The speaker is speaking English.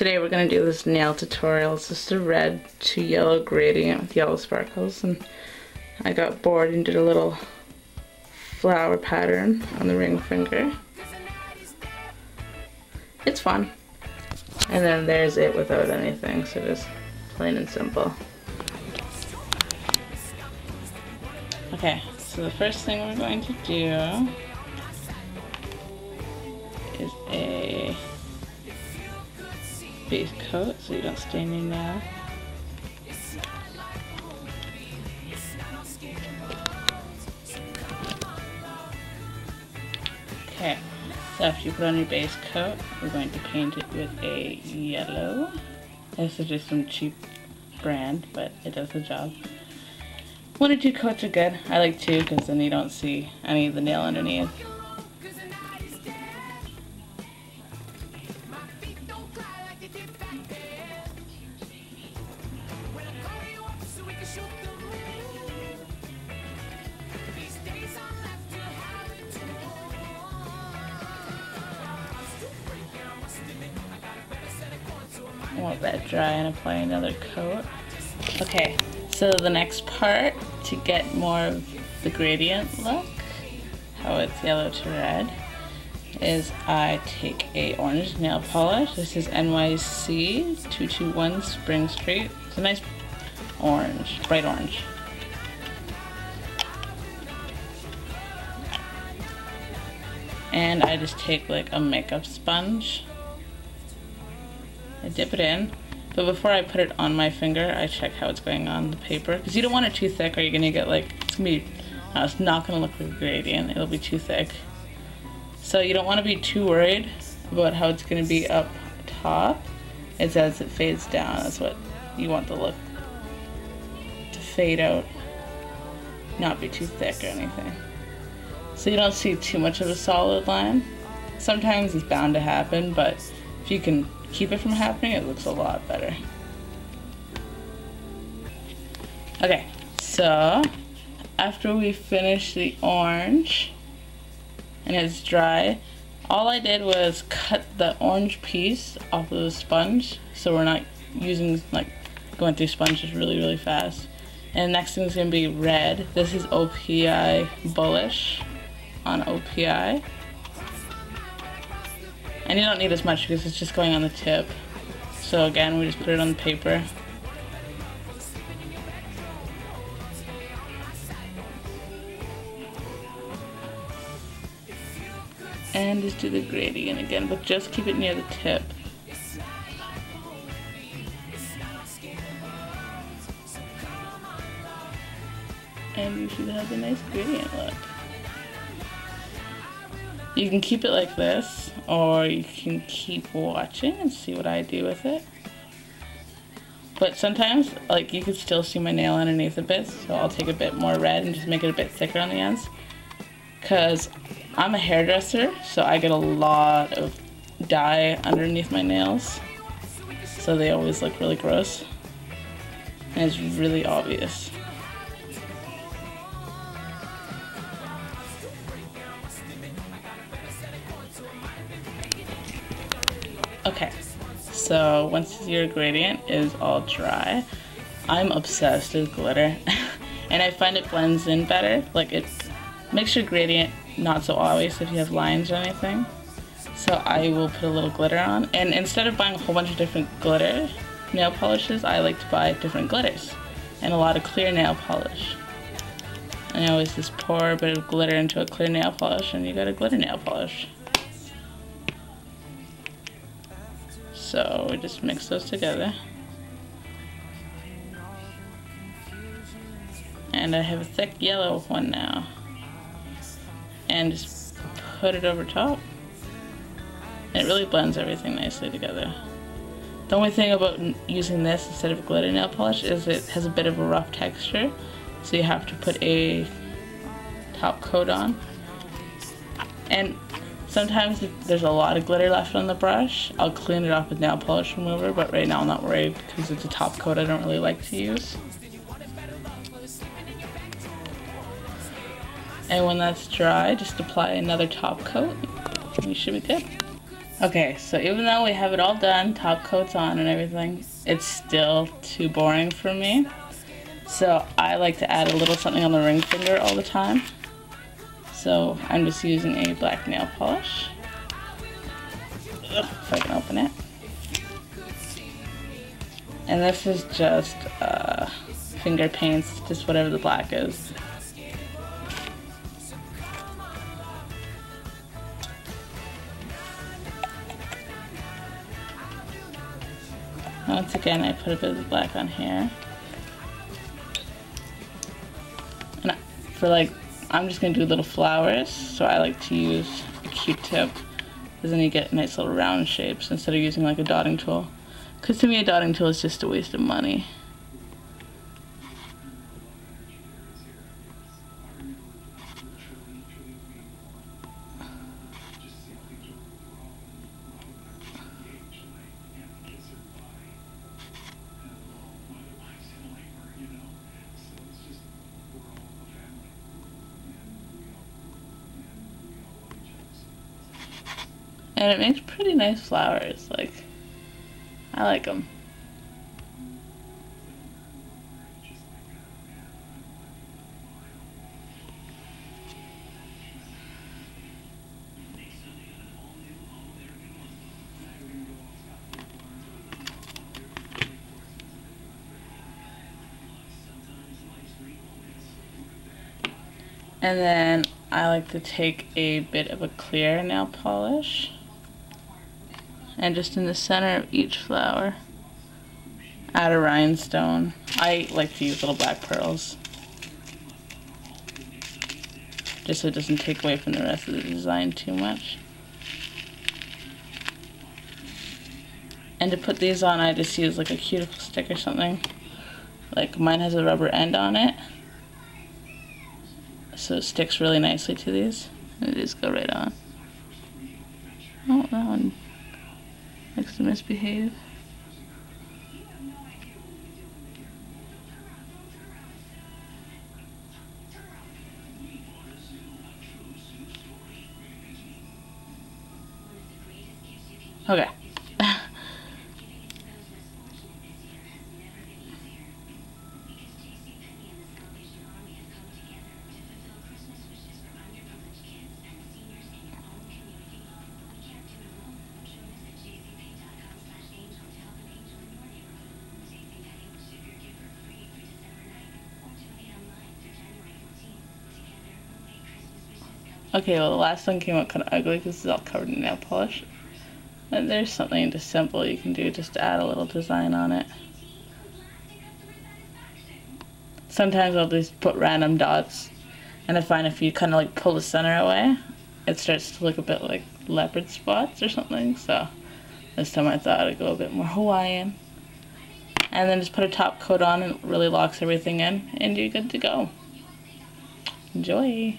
Today we're going to do this nail tutorial. It's just a red to yellow gradient with yellow sparkles, and I got bored and did a little flower pattern on the ring finger. It's fun. And then there's it without anything, so just plain and simple. Okay, so the first thing we're going to do is a base coat so you don't stain your nail. Okay, so after you put on your base coat, we're going to paint it with a yellow. This is just some cheap brand, but it does the job. 1 or 2 coats are good. I like 2 because then you don't see any of the nail underneath. I want that dry and apply another coat. Okay, so the next part, to get more of the gradient look, how it's yellow to red, is I take a orange nail polish. This is NYC 221 Spring Street. It's a nice orange, bright orange. And I just take like a makeup sponge. I dip it in, but before I put it on my finger, I check how it's going on the paper, because you don't want it too thick or you're gonna get like, it's not gonna look like a gradient, it'll be too thick. So you don't want to be too worried about how it's gonna be up top. It's as it fades down, that's what you want the look to fade out, not be too thick or anything. So you don't see too much of a solid line. Sometimes it's bound to happen, but if you can keep it from happening, it looks a lot better. Okay, so after we finish the orange and it's dry, all I did was cut the orange piece off of the sponge, so we're not using, like, going through sponges really fast. And the next thing is going to be red. This is OPI Bullish on OPI. And you don't need as much because it's just going on the tip. So again, we just put it on the paper. And just do the gradient again, but just keep it near the tip. And you should have a nice gradient look. You can keep it like this, or you can keep watching and see what I do with it. But sometimes, like, you can still see my nail underneath a bit, so I'll take a bit more red and just make it a bit thicker on the ends. Because I'm a hairdresser, so I get a lot of dye underneath my nails, so they always look really gross, and it's really obvious. Okay, so once your gradient is all dry, I'm obsessed with glitter and I find it blends in better. Like, it makes your gradient not so obvious if you have lines or anything. So I will put a little glitter on, and instead of buying a whole bunch of different glitter nail polishes, I like to buy different glitters and a lot of clear nail polish. And I always just pour a bit of glitter into a clear nail polish and you got a glitter nail polish. So we just mix those together. And I have a thick yellow one now. And just put it over top. And it really blends everything nicely together. The only thing about using this instead of glitter nail polish is it has a bit of a rough texture. So you have to put a top coat on. And sometimes if there's a lot of glitter left on the brush, I'll clean it off with nail polish remover, but right now I'm not worried because it's a top coat I don't really like to use. And when that's dry, just apply another top coat and you should be good. Okay, so even though we have it all done, top coats on and everything, it's still too boring for me. So I like to add a little something on the ring finger all the time. So I'm just using a black nail polish. Ugh, if I can open it. And this is just finger paints, just whatever the black is. Once again, I put a bit of the black on here. And for like, I'm just gonna do little flowers, so I like to use a Q-tip, because then you get nice little round shapes instead of using like a dotting tool. Because to me, a dotting tool is just a waste of money. And it makes pretty nice flowers, like, I like them. And then I like to take a bit of a clear nail polish and just in the center of each flower add a rhinestone. I like to use little black pearls just so it doesn't take away from the rest of the design too much. And to put these on, I just use like a cuticle stick or something. Like mine has a rubber end on it, so it sticks really nicely to these. And they just go right on. Oh, that one likes to misbehave. Okay. Okay, well the last one came out kind of ugly because it's all covered in nail polish. And there's something just simple you can do just to add a little design on it. Sometimes I'll just put random dots, and I find if you kind of like pull the center away, it starts to look a bit like leopard spots or something. So this time I thought I'd go a bit more Hawaiian. And then just put a top coat on and it really locks everything in, and you're good to go. Enjoy!